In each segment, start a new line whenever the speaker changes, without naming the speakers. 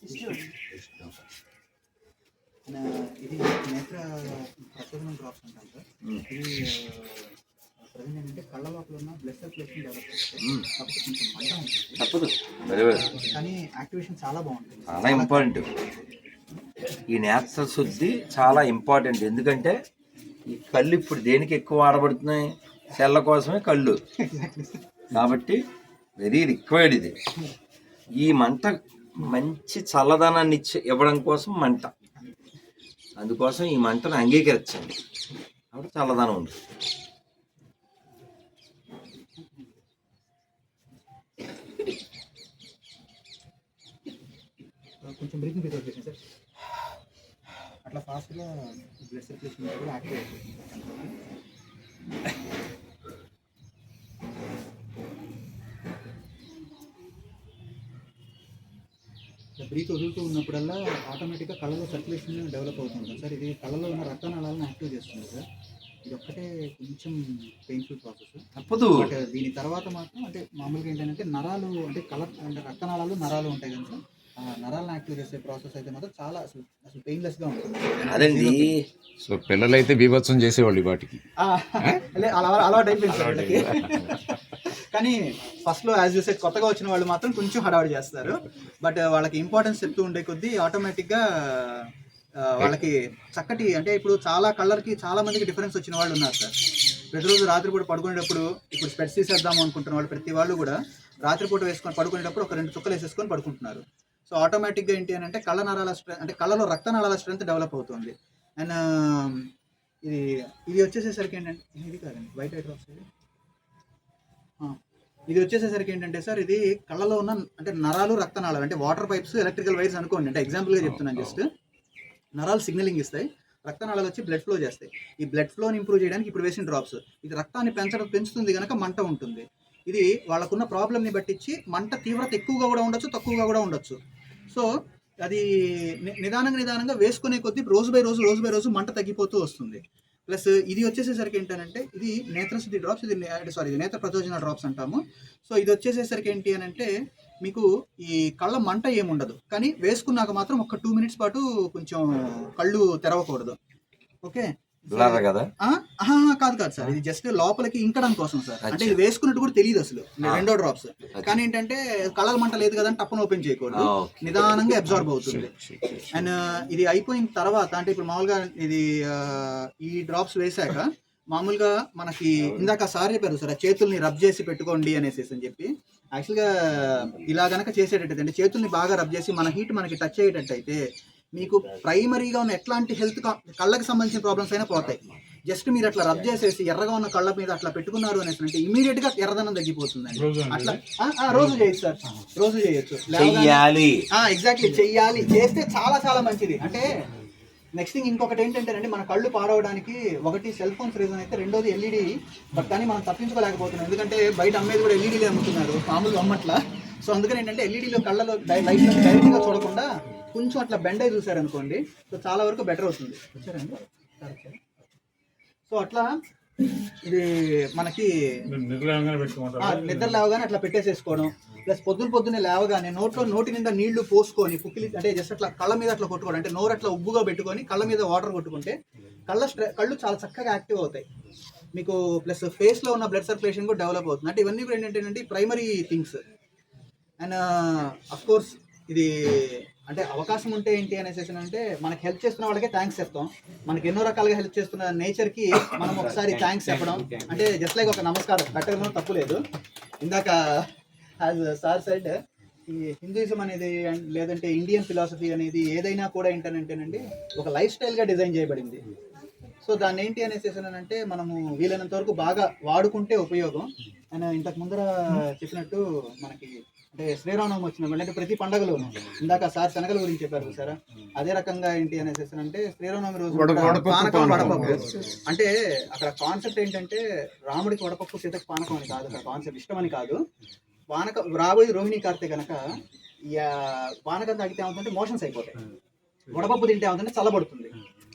ఇది నేత్ర ప్రచోదనం డ్రాప్స్ అంటాం సార్. ఇది ప్రజెంట్ ఏంటంటే కళ్ళ లోపల ఉన్న బ్లడ్ సర్క్యులేషన్ డెవలప్ అవుతుంది. కాకపోతే కొంచెం మంట ఉంటుంది,
తప్పదు,
కానీ యాక్టివేషన్ చాలా బాగుంటుంది,
చాలా ఇంపార్టెంట్. ఈ నేత్ర శుద్ధి చాలా ఇంపార్టెంట్. ఎందుకంటే ఈ కళ్ళు ఇప్పుడు దేనికి ఎక్కువ వాడబడుతున్నాయి? సెల్ల కోసమే కళ్ళు, కాబట్టి వెరీ రిక్వైర్డ్ ఇది. ఈ మంట మంచి చల్లదనాన్ని ఇవ్వడం కోసం మంట, అందుకోసం ఈ మంటను అంగీకరించండి, కాబట్టి చల్లదనం ఉంది.
కొంచెం బ్రీతింగ్ ప్రిపేర్ చేసాను సార్. అట్లా ఫాస్ట్గా బ్లడ్ సర్క్యులేషన్ కూడా యాక్టివ్ అవుతుంది. బ్రీత్ వదులుతూ ఉన్నప్పుడల్లా ఆటోమేటిక్గా కళ్ళలో సర్క్యులేషన్ డెవలప్ అవుతుంది సార్. ఇది కళ్ళలో ఉన్న రక్తనాళాలను యాక్టివ్ చేస్తుంది సార్. ఇది ఒక్కటే కొంచెం పెయిన్ఫుల్ ప్రాసెస్
తప్పదు.
బట్ దీని తర్వాత మాత్రం అంటే మామూలుగా ఏంటంటే నరాలు అంటే అంటే రక్తనాళాలు నరాలు ఉంటాయి కదా సార్, ఆ నరాలను యాక్టివ్ చేసే ప్రాసెస్ అయితే మాత్రం చాలా అసలు పెయిన్లెస్గా ఉంటుంది.
అదండి.
సో పిల్లలైతే బీభత్సం చేసేవాళ్ళు వాటికి
అలవాటు అయిపోయింది సార్ వీళ్ళకి. కానీ ఫస్ట్లో యాజ్ యూ సెడ్ కొత్తగా వచ్చిన వాళ్ళు మాత్రం కొంచెం హడావిడి చేస్తారు, బట్ వాళ్ళకి ఇంపార్టెన్స్ చెప్తూ ఉండే కొద్దీ ఆటోమేటిక్గా వాళ్ళకి చక్కటి అంటే ఇప్పుడు చాలా కలర్కి చాలా మందికి డిఫరెన్స్ వచ్చిన వాళ్ళు ఉన్నారు సార్. ప్రతిరోజు రాత్రిపూట పడుకునేటప్పుడు ఇప్పుడు స్పెట్స్ తీసేద్దాము అనుకుంటున్న వాళ్ళు ప్రతి వాళ్ళు కూడా రాత్రిపూట వేసుకొని పడుకునేటప్పుడు ఒక 2 చుక్కలు వేసేసుకొని పడుకుంటున్నారు. సో ఆటోమేటిక్గా ఏంటి అని అంటే కళ్ళ నరాల అంటే కళ్ళలో రక్తనాళాల స్ట్రెంత్ డెవలప్ అవుతుంది. అండ్ ఇది వచ్చేసేసరికి ఏంటంటే ఇది కాదండి వైట్ హెడ్ డ్రాప్స్, ఇది వచ్చేసేసరికి ఏంటంటే సార్ ఇది కళ్ళలో ఉన్న అంటే నరాలు రక్తనాళాలు అంటే వాటర్ పైప్స్ ఎలక్ట్రికల్ వైర్స్ అనుకోండి, అంటే ఎగ్జాంపుల్గా చెప్తున్నాను. జస్ట్ నరాలు సిగ్నలింగ్ ఇస్తాయి, రక్తనాళాలు వచ్చి బ్లడ్ ఫ్లో చేస్తాయి. ఈ బ్లడ్ ఫ్లోని ఇంప్రూవ్ చేయడానికి ఇప్పుడు వేసిన డ్రాప్స్ ఇది రక్తాన్ని పెంచుతుంది కనుక మంట ఉంటుంది. ఇది వాళ్ళకున్న ప్రాబ్లమ్ని బట్టించి మంట తీవ్రత ఎక్కువగా కూడా ఉండొచ్చు, తక్కువగా కూడా ఉండొచ్చు. సో అది నిదానంగా వేసుకునే కొద్దీ రోజు బై రోజు మంట తగ్గిపోతూ వస్తుంది. ప్లస్ ఇది వచ్చేసేసరికి ఏంటంటే ఇది నేత్రశుద్ధి డ్రాప్స్, ఇది నేత్ర ప్రచోదన డ్రాప్స్ అంటాము. సో ఇది వచ్చేసేసరికి ఏంటి అని అంటే మీకు ఈ కళ్ళ మంట ఏముండదు, కానీ వేసుకున్నాక మాత్రం ఒక 2 మినిట్స్ పాటు కొంచెం కళ్ళు తెరవకూడదు. ఓకే
కదా?
కాదు సార్, ఇది జస్ట్ లోపలికి ఇంకడం కోసం సార్. అంటే ఇది వేసుకున్నట్టు కూడా తెలియదు అసలు రెండో డ్రాప్స్, కానీ ఏంటంటే కళ్ళల మంట లేదు కదా అని టప్పని ఓపెన్ చేయకూడదు, నిదానంగా అబ్జార్బ్ అవుతుంది. అండ్ ఇది అయిపోయిన తర్వాత అంటే ఇప్పుడు మామూలుగా ఇది ఈ డ్రాప్స్ వేసాక మామూలుగా మనకి ఇందాక సార్ చెప్పారు సార్ చేతుల్ని రబ్ చేసి పెట్టుకోండి అనేసి అని చెప్పి. యాక్చువల్గా ఇలా గనక చేసేటట్టయితే అంటే చేతుల్ని బాగా రబ్ చేసి మన హీట్ మనకి టచ్ అయ్యేటట్టయితే మీకు ప్రైమరీగా ఉన్న ఎట్లాంటి హెల్త్ కళ్ళకి సంబంధించిన ప్రాబ్లమ్స్ అయినా పోతాయి. జస్ట్ మీరు అట్లా రబ్ చేసేసి ఎర్రగా ఉన్న కళ్ళ మీద అట్లా పెట్టుకున్నారు అనేసి అంటే ఇమీడియట్ గా ఎర్రదనం తగ్గిపోతుందండి. అట్లా రోజు చేయొచ్చు సార్, రోజు చేయొచ్చు, ఎగ్జాక్ట్లీ చెయ్యాలి, చేస్తే చాలా మంచిది. అంటే నెక్స్ట్ థింగ్ ఇంకొకటి ఏంటంటే మన కళ్ళు పాడవడానికి ఒకటి సెల్ ఫోన్స్ రీజన్ అయితే, రెండోది ఎల్ఈడి. బట్ కానీ మనం తప్పించుకోలేకపోతున్నాం, ఎందుకంటే బయట అమ్మేది కూడా ఎల్ఈడీలే అమ్ముతున్నారు, మామూలుగా అమ్మట్లా. సో అందుకని ఏంటంటే ఎల్ఈడీలో కళ్ళలో లైట్ డైరెక్ట్గా చూడకుండా కొంచెం అట్లా బెండ్ అయి చూసారనుకోండి, సో చాలా వరకు బెటర్ అవుతుంది. వచ్చారండి. సో అట్లా ఇది మనకి నిద్ర లేవగానే అట్లా పెట్టేసేసుకోవడం, ప్లస్ పొద్దున్నే లేవగానే నోటి నిండా నీళ్లు పోసుకొని పుక్కిలి అంటే జస్ట్ అట్లా కళ్ళ మీద అట్లా కొట్టుకోవడం, అంటే నోరు అట్లా ఉబ్బుగా పెట్టుకొని కళ్ళ మీద వాటర్ కొట్టుకుంటే కళ్ళు చాలా చక్కగా యాక్టివ్ అవుతాయి మీకు. ప్లస్ ఫేస్లో ఉన్న బ్లడ్ సర్క్యులేషన్ కూడా డెవలప్ అవుతుంది. అంటే ఇవన్నీ కూడా ఏంటంటే primary things. And of course ఇది అంటే అవకాశం ఉంటే ఏంటి అనేసి అంటే మనకి హెల్ప్ చేస్తున్న వాళ్ళకే థ్యాంక్స్ చెప్తాం. మనకి ఎన్నో రకాలుగా హెల్ప్ చేస్తున్న నేచర్కి మనం ఒకసారి థ్యాంక్స్ చెప్పడం అంటే జస్ట్ లైక్ ఒక నమస్కారం పెట్టడం తప్పు లేదు. ఇందాక యాజ్ సార్ సైడ్ ఈ హిందూయిజం అనేది లేదంటే ఇండియన్ ఫిలాసఫీ అనేది ఏదైనా కూడా ఏంటంటేనండి ఒక లైఫ్ స్టైల్గా డిజైన్ చేయబడింది. సో దాన్ని ఏంటి అనేసి అంటే మనము వీలైనంత వరకు బాగా వాడుకుంటే ఉపయోగం. అండ్ ఇంతకు ముందర చెప్పినట్టు మనకి అంటే శ్రీరామనవమి వచ్చినప్పుడు అంటే ప్రతి పండుగలోనూ ఇందాక సార్ శనగల గురించి చెప్పారు సార్, అదే రకంగా ఏంటి అనేసి అంటే శ్రీరామనవమి రోజు వడపప్పు. అంటే అక్కడ కాన్సెప్ట్ ఏంటంటే రాముడికి వడపప్పు సీతకు పానకం అని కాదు, అక్కడ కాన్సెప్ట్ ఇష్టం అని కాదు. రాబోయే రోహిణి కార్తె కనుక పానకం తాగితే ఏమవుతుందంటే మోషన్స్ అయిపోతాయి, వడపప్పు తింటే ఏమవుతుందంటే చల్లబడుతుంది.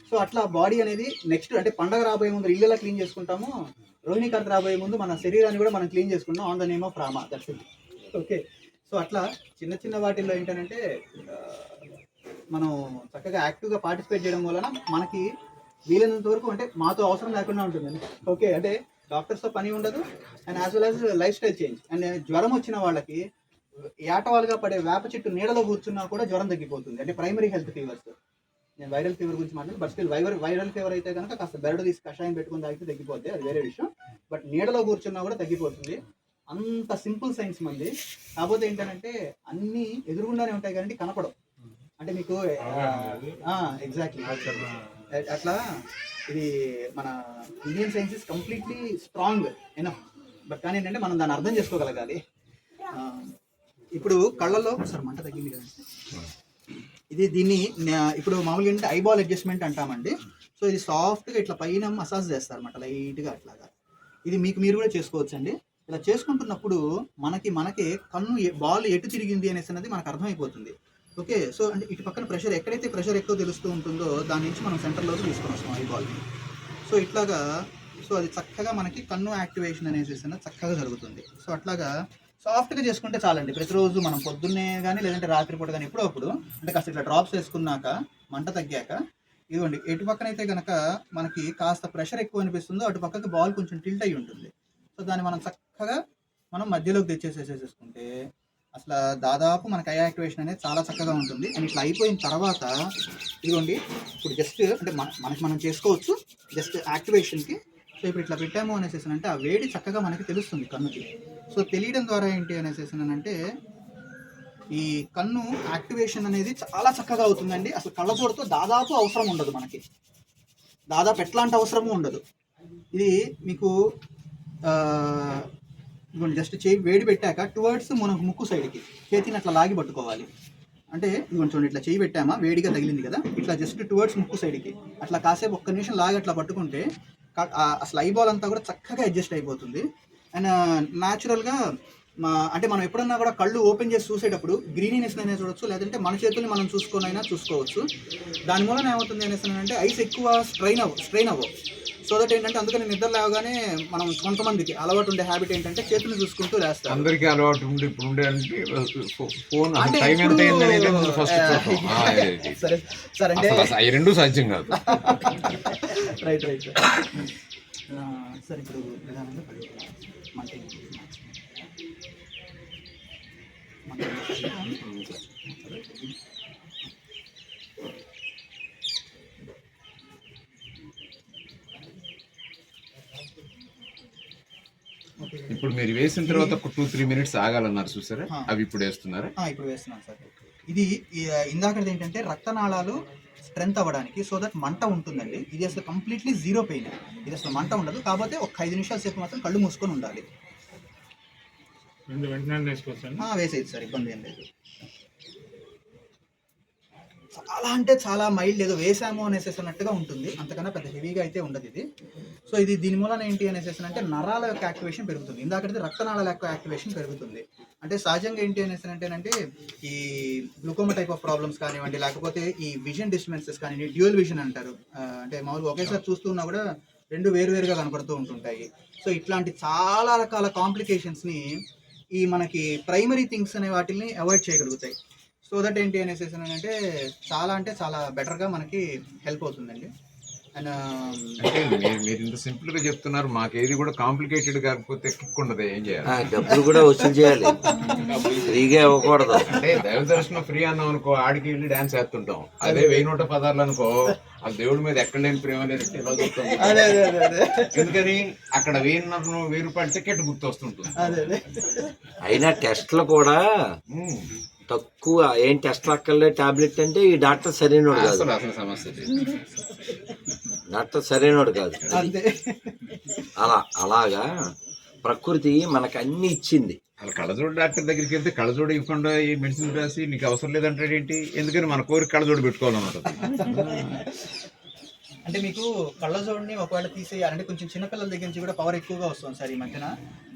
సో అట్లా బాడీ అనేది నెక్స్ట్ అంటే పండగ రాబోయే ముందు ఇల్లు ఎలా క్లీన్ చేసుకుంటామో, రోహిణి కార్తె రాబోయే ముందు మన శరీరాన్ని కూడా మనం క్లీన్ చేసుకుంటాం on the name of Rama. That's it. Okay. So అట్లా చిన్న వాటిల్లో ఏంటంటే మనం చక్కగా యాక్టివ్గా పార్టిసిపేట్ చేయడం వలన మనకి వీలైనంత వరకు అంటే మాతో అవసరం లేకుండా ఉంటుందండి. ఓకే, అంటే డాక్టర్స్తో పని ఉండదు and as well as life style change. And జ్వరం వచ్చిన వాళ్ళకి ఏటవాలుగా పడే వేప చెట్టు నీడలో కూర్చున్నా కూడా జ్వరం తగ్గిపోతుంది. అంటే ప్రైమరీ హెల్త్ ఫీవర్స్, నేను వైరల్ ఫీవర్ గురించి మాట్లాడు, బట్ స్టిల్ వైరల్ ఫీవర్ అయితే కనుక కాస్త బెరడు తీసి కషాయం పెట్టుకుని తాగితే తగ్గిపోద్ది, అది వేరే విషయం. బట్ నీడలో కూర్చున్నా కూడా తగ్గిపోతుంది. అంత సింపుల్ సైన్స్ మంది. కాకపోతే ఏంటంటే అన్నీ ఎదురుగుండానే ఉంటాయి కానీ కనపడవు. అంటే మీకు ఎగ్జాక్ట్లీ అట్లా ఇది మన Indian science is completely strong enough. But కానీ ఏంటంటే మనం దాన్ని అర్థం చేసుకోగలగాలి. ఇప్పుడు కళ్ళల్లో సార్ మంట తగ్గింది కదండి, ఇది దీన్ని ఇప్పుడు మామూలుగా ఏంటంటే ఐబాల్ అడ్జస్ట్మెంట్ అంటామండి. సో ఇది సాఫ్ట్గా ఇట్లా పైన మసాజ్ చేస్తారు అన్నమాట, లైట్గా అట్లాగా. ఇది మీకు మీరు కూడా చేసుకోవచ్చు అండి. ఇలా చేసుకుంటున్నప్పుడు మనకే కన్ను బాల్ ఎటు తిరిగింది అనేసి అనేది మనకు అర్థమైపోతుంది. ఓకే, సో అంటే ఇటు పక్కన ప్రెషర్ ఎక్కడైతే ప్రెషర్ ఎక్కువ తెలుస్తూ ఉంటుందో దాని నుంచి మనం సెంటర్లోకి తీసుకొని వస్తాం ఈ బాల్ని. సో ఇట్లాగా, సో అది చక్కగా మనకి కన్ను యాక్టివేషన్ అనేసి చక్కగా జరుగుతుంది. సో అట్లాగా సాఫ్ట్గా చేసుకుంటే చాలండి. ప్రతిరోజు మనం పొద్దున్నే కానీ లేదంటే రాత్రిపూట కానీ ఎప్పుడో అప్పుడు అంటే కాస్త ఇట్లా డ్రాప్స్ వేసుకున్నాక మంట తగ్గాక ఇదిగోండి, ఎటు పక్కన అయితే కనుక మనకి కాస్త ప్రెషర్ ఎక్కువ అనిపిస్తుందో అటు పక్కకి బాల్ కొంచెం టిల్ట్ అయ్యి ఉంటుంది. సో దాన్ని మనం చక్కగా మధ్యలోకి తెచ్చేసేసేసుకుంటే అసలు దాదాపు మనకి ఐ యాక్టివేషన్ అనేది చాలా చక్కగా ఉంటుంది. అండ్ ఇట్లా అయిపోయిన తర్వాత ఇదిగోండి, ఇప్పుడు జస్ట్ అంటే మనకి మనం చేసుకోవచ్చు జస్ట్ యాక్టివేషన్కి. సో ఇప్పుడు ఇట్లా పెట్టాము అనేసి అంటే ఆ వేడి చక్కగా మనకి తెలుస్తుంది కన్నుకి. సో తెలియడం ద్వారా ఏంటి అనేసి అంటే ఈ కన్ను యాక్టివేషన్ అనేది చాలా చక్కగా అవుతుందండి. అసలు కళ్ళజోడుతో దాదాపు అవసరం ఉండదు మనకి, దాదాపు ఎట్లాంటి అవసరము ఉండదు. ఇది మీకు జస్ట్ చేయి వేడి పెట్టాక టువర్డ్స్ మనకు ముక్కు సైడ్కి చేతిని అట్లా లాగి పట్టుకోవాలి. అంటే ఇదిగోండి చూడండి, ఇట్లా చేయి పెట్టామా, వేడిగా తగిలింది కదా, ఇట్లా జస్ట్ టువర్డ్స్ ముక్కు సైడ్కి అట్లా కాసేపు ఒక్క నిమిషం లాగి అట్లా పట్టుకుంటే అసలు ఐబాల్ అంతా కూడా చక్కగా అడ్జస్ట్ అయిపోతుంది. అండ్ న్యాచురల్గా అంటే మనం ఎప్పుడన్నా కూడా కళ్ళు ఓపెన్ చేసి చూసేటప్పుడు గ్రీనీనెస్ అనేది చూడొచ్చు, లేదంటే మన చేతుల్ని మనం చూసుకొనైనా చూసుకోవచ్చు. దాని మూలన ఏమవుతుంది అనేసి అంటే ఐస్ ఎక్కువ స్ట్రెయిన్ అవ్వవు. సో దట్ ఏంటంటే అందుకని నిద్ర లేవగానే మనం కొంతమందికి అలవాటు ఉండే హ్యాబిట్ ఏంటంటే చేతులు చూసుకుంటూ లేస్తారు.
అందరికీ అలవాటు ఉండి ఇప్పుడు ఉండే అంటే ఫోన్ టైం ఎంత అయిందనేది ఫస్ట్
సరే సార్, అంటే
అవి రెండు సాధ్యం కాదు.
రైట్ సార్, ఇప్పుడు ప్రధానంగా
ఇప్పుడు మీరు వేసిన తర్వాత ఒక 2-3 మినిట్స్ ఆగాలన్నారు చూసారా, అవి ఇప్పుడు వేస్తున్నారా?
ఇప్పుడు వేస్తున్నాను సార్. ఇది ఇందాకది ఏంటంటే రక్తనాళాలు స్ట్రెంత్ అవ్వడానికి, సో దట్ మంట ఉంటుందండి. ఇది అసలు కంప్లీట్లీ జీరో పెయిన్, ఇది అసలు మంట ఉండదు. కాకపోతే ఒక 5 నిమిషాల సేపు మాత్రం కళ్ళు మూసుకొని ఉండాలి. వేసేది సార్, ఇబ్బంది ఏం లేదు. చాలా అంటే చాలా మైల్డ్, ఏదో వేసాము అనేసి అన్నట్టుగా ఉంటుంది, అంతకన్నా పెద్ద హెవీగా అయితే ఉండదు ఇది. సో ఇది దీని మూలన ఏంటి అనేసి అంటే నరాల యొక్క యాక్టివేషన్ పెరుగుతుంది. ఇందాకైతే రక్తనాళాల యొక్క యాక్టివేషన్ పెరుగుతుంది. అంటే సహజంగా ఏంటి అనేసి అంటేనంటే ఈ గ్లూకోమా టైప్ ఆఫ్ ప్రాబ్లమ్స్ కానివ్వండి, లేకపోతే ఈ విజన్ డిస్టర్బెన్సెస్ కానివ్వండి, డ్యూయల్ విజన్ అంటారు, అంటే మామూలుగా ఒకేసారి చూస్తున్నా కూడా రెండు వేరువేరుగా కనపడుతూ ఉంటుంటాయి. సో ఇట్లాంటి చాలా రకాల కాంప్లికేషన్స్ని ఈ మనకి ప్రైమరీ థింగ్స్ అనే వాటిని అవాయిడ్ చేయగలుగుతాయి. సో దట్ ఏంటి అనేసి అంటే చాలా బెటర్గా మనకి హెల్ప్ అవుతుందండి. అండ్
అంటే మీరు ఇంత సింపుల్ గా చెప్తున్నారు, మాకేది కూడా కాంప్లికేటెడ్ కాకపోతే కిక్ ఉండదు. ఏం చేయాలి?
డబ్బులు కూడా వసూలు చేయాలి, ఫ్రీగా ఇవ్వకూడదు.
అంటే దైవ దర్శనం ఫ్రీ అన్నాం అనుకో, ఆడికి వెళ్ళి డాన్స్ వేస్తుంటాం. అదే 1110 అనుకో, ఆ దేవుడి మీద ఎక్కడ లేని ప్రేమ లేదంటే ఇలా చెప్తాం. ఎందుకని అక్కడ 1000 రూపాయల టికెట్ గుర్తు వస్తుంటుంది.
అయినా టెస్ట్లు కూడా తక్కువ, ఏం టెస్ట్ అక్కర్లే, టాబ్లెట్ అంటే ఈ డాక్టర్ సరైనోడు కాదు,
సమస్య
డాక్టర్ సరైనోడు కాదు. అలాగా ప్రకృతి మనకు అన్ని ఇచ్చింది.
అలా కళ్ళజోడు డాక్టర్ దగ్గరికి వెళ్తే కళ్ళజోడు ఇవ్వకుండా ఈ మెడిసిన్ రాసి నీకు అవసరం లేదంటే ఏంటి? ఎందుకని మన కోరిక కళ్ళజోడు పెట్టుకోవాలన్నమాట.
అంటే మీకు కళ్ళజోడిని ఒకవేళ తీసేయాలంటే కొంచెం చిన్నపిల్లల దగ్గర నుంచి కూడా పవర్ ఎక్కువగా వస్తుంది సార్ ఈ మధ్యన.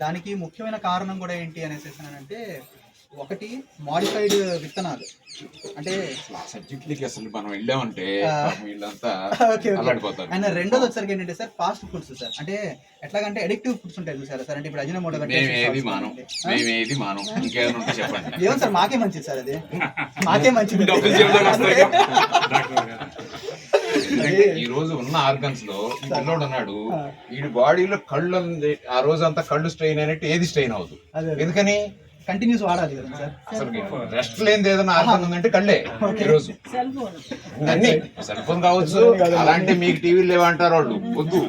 దానికి ముఖ్యమైన కారణం కూడా ఏంటి అనేసి అంటే, ఒకటి మాడిఫైడ్ విత్తనాలు, అంటే
ఆ సబ్జెక్ట్లకి అసలు మనం వెళ్ళామంటే పాపం వీళ్ళంతా
ఓకే ఓకే.
అల్లాడిపోతారు.
అండ్ రెండోది వచ్చరికి ఏంటంటే సార్ ఫాస్ట్ ఫుడ్స్ సార్, అంటే ఎట్లాగంటే అడిక్టివ్ ఫుడ్స్ ఉంటాయి చూసారా సార్, అంటే ఇప్పుడు అజినోమోటో
మేమేది మానం ఇంకేమైనా ఉంటే చెప్పండి.
ఏమో సార్ మాకే మంచిది సార్, అది మాకే మంచిది.
డబ్బులు జేబులోకి వస్తాయి. ఎందుకంటే ఈ రోజు ఉన్న ఆర్గన్స్ లో ఈ పిల్లోడు ఉన్నాడు, వీడి బాడీలో కళ్ళు ఆ రోజు అంతా కళ్ళు స్ట్రెయిన్ అయినట్టు ఏది స్ట్రెయిన్ అవుతుంది. ఎందుకని
కంటిన్యూస్ వాడాలి కదా సార్.
అసలు రెస్ట్ లేనిది ఏదైనా ఆర్గన్ ఉందంటే కళ్ళే. ఈ రోజు అన్ని సెల్ ఫోన్ కావచ్చు, అలాంటి మీకు టీవీలు లేవంటారు వాళ్ళు, వద్దు.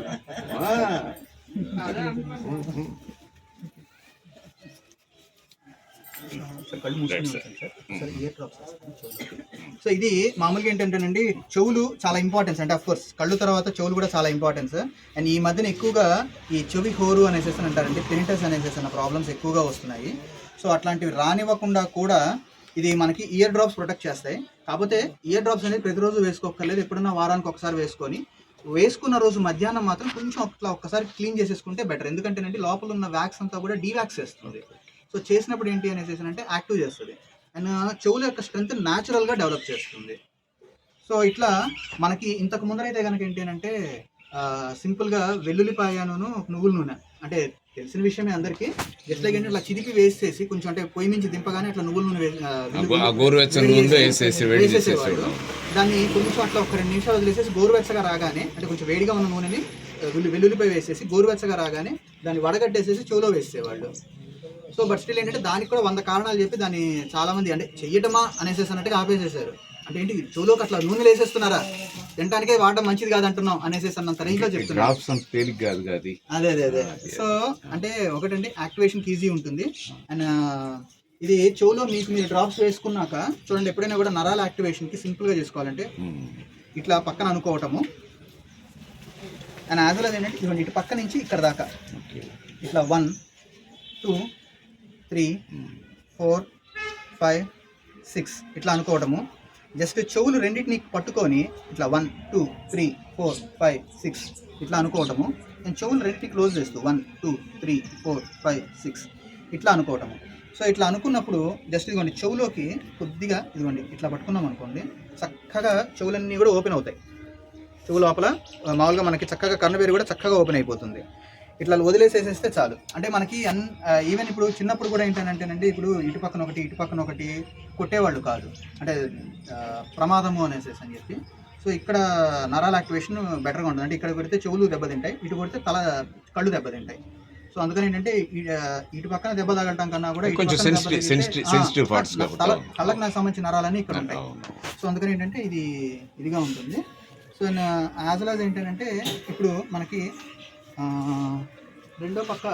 సో ఇది మామూలుగా ఏంటంటేనండి, చెవులు చాలా ఇంపార్టెన్స్, అంటే అఫ్ కోర్స్ కళ్ళు తర్వాత చెవులు కూడా చాలా ఇంపార్టెన్స్. అండ్ ఈ మధ్యన ఎక్కువగా ఈ చెవి హోరు అనేసి అంటారండి, ప్రింటర్స్ అనేసి అన్న ప్రాబ్లమ్స్ ఎక్కువగా వస్తున్నాయి. సో అట్లాంటివి రానివ్వకుండా కూడా ఇది మనకి ఇయర్ డ్రాప్స్ ప్రొటెక్ట్ చేస్తాయి. కాకపోతే ఇయర్ డ్రాప్స్ అనేది ప్రతిరోజు వేసుకోక్కర్లేదు, ఎప్పుడన్నా వారానికి ఒకసారి వేసుకొని, వేసుకున్న రోజు మధ్యాహ్నం మాత్రం కొంచెం ఒక్కసారి క్లీన్ చేసేసుకుంటే బెటర్. ఎందుకంటేనండి లోపల ఉన్న వ్యాక్స్ అంతా కూడా డీవ్యాక్స్ చేస్తుంది. సో చేసినప్పుడు ఏంటి అనేసి అంటే యాక్టివ్ చేస్తుంది అండ్ చెవుల యొక్క స్ట్రెంత్ న్యాచురల్గా డెవలప్ చేస్తుంది. సో ఇట్లా మనకి ఇంతకు ముందరైతే కనుక ఏంటి అంటే సింపుల్గా వెల్లుల్లిపాయను నువ్వుల నూనె, అంటే తెలిసిన విషయమే అందరికీ, జస్ట్ లైక్ ఏంటంటే ఇట్లా చిదిపి వేసేసి కొంచెం అంటే పొయ్యి నుంచి దింపగానే అట్లా నువ్వుల నూనె వేసేసేవాడు. దాన్ని కొంచెం అట్లా ఒక 2 నిమిషాలు వదిలేసేసి గోరువెచ్చగా రాగానే, అంటే కొంచెం వేడిగా ఉన్న నూనెని వెల్లుల్లిపాయ వేసేసి గోరువెచ్చగా రాగానే దాన్ని వడగట్టేసేసి చెవులో వేసేవాళ్ళు. సో బట్ స్టిల్ ఏంటంటే దానికి కూడా 100 కారణాలు చెప్పి దాన్ని చాలా మంది అంటే చెయ్యటమా అనేసి అన్నట్టుగా ఆపేసేసారు. అంటే ఏంటి చెవులోకి అట్లా నూనె వేసేస్తున్నారా, తినడానికే వాడటం మంచిది కాదు అంటున్నాం అనేసి అన్నంత రేంజ్ లో చెప్తున్నారు. అదే అదే అదే. సో అంటే ఒకటండి యాక్టివేషన్ ఈజీ ఉంటుంది. అండ్ ఇది చెవులో మీరు డ్రాప్స్ వేసుకున్నాక చూడండి, ఎప్పుడైనా కూడా నరాల యాక్టివేషన్ కి సింపుల్ గా చేసుకోవాలంటే ఇట్లా పక్కన అనుకోవటము, అండ్ యాజ్ వెల్ ఏంటంటే ఇదిగోండి ఇటు పక్క నుంచి ఇక్కడ దాకా ఇట్లా 1 2 3 4 5 6 ఇట్లా అనుకోవటము. జస్ట్ చెవులు రెండింటిని పట్టుకొని ఇట్లా 1 2 3 4 5 6 ఇట్లా అనుకోవటము. నేను చెవులు రెండింటిని క్లోజ్ చేస్తూ 1 2 3 4 5 6 ఇట్లా అనుకోవటము. సో ఇట్లా అనుకున్నప్పుడు జస్ట్ ఇదిగోండి చెవులోకి కొద్దిగా ఇదిగోండి ఇట్లా పట్టుకున్నాం అనుకోండి, చక్కగా చెవులన్నీ కూడా ఓపెన్ అవుతాయి. చెవు లోపల మామూలుగా మనకి చక్కగా కర్ణబేరు కూడా చక్కగా ఓపెన్ అయిపోతుంది. ఇట్లా వదిలేసేసేస్తే చాలు. అంటే మనకి ఈవెన్ ఇప్పుడు చిన్నప్పుడు కూడా ఏంటంటేనండి, ఇప్పుడు ఇటు పక్కన ఒకటి కొట్టేవాళ్ళు కాదు, అంటే ప్రమాదము అనేసి అని చెప్పి. సో ఇక్కడ నరాల యాక్టివేషన్ బెటర్గా ఉంటుంది. అంటే ఇక్కడ కొడితే చెవులు దెబ్బతింటాయి, ఇటు కొడితే కళ్ళు దెబ్బతింటాయి. సో అందుకని ఏంటంటే ఇటు పక్కన దెబ్బ తగలటం కన్నా కూడా కళ్ళకు నాకు సంబంధించిన నరాలన్నీ ఇక్కడ ఉంటాయి. సో అందుకని ఏంటంటే ఇదిగా ఉంటుంది. సో యాజ్ వెల్ యాజ్ ఏంటంటే ఇప్పుడు మనకి రెండో పక్క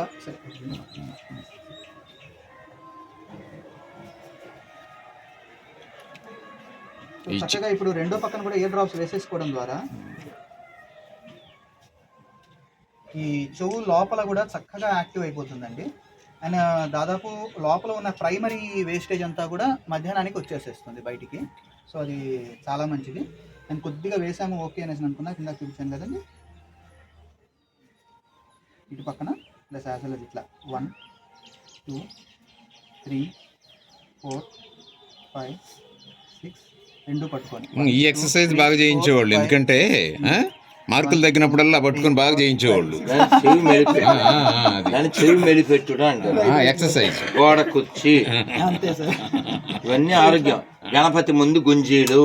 చక్కగా ఇప్పుడు రెండో పక్కన కూడా ఇయర్ డ్రాప్స్ వేసేసుకోవడం ద్వారా ఈ చెవు లోపల కూడా చక్కగా యాక్టివ్ అయిపోతుందండి. అండ్ దాదాపు లోపల ఉన్న ప్రైమరీ వేస్టేజ్ అంతా కూడా మధ్యాహ్నానికి వచ్చేసేస్తుంది బయటికి. సో అది చాలా మంచిది. నేను కొద్దిగా వేసాము ఓకే అనేసి అనుకున్నా, కింద చూపించాను కదండి. ఇటు పక్కన ప్లస్ యాజ్ వెల్ ఇట్లా 1 2 3 4 5 6 రెండు పట్టుకొని
ఈ ఎక్సర్సైజ్ బాగా చేయించేవాళ్ళు, ఎందుకంటే మార్కులు తగ్గినప్పుడల్లా పట్టుకొని బాగా చేయించేవాళ్ళు.
చెవి మెలిపెట్టుడు అంటారు
ఎక్సర్సైజ్.
గోడ కుర్చీ
అంతే సార్,
ఇవన్నీ ఆరోగ్యం. గణపతి ముందు గుంజీడు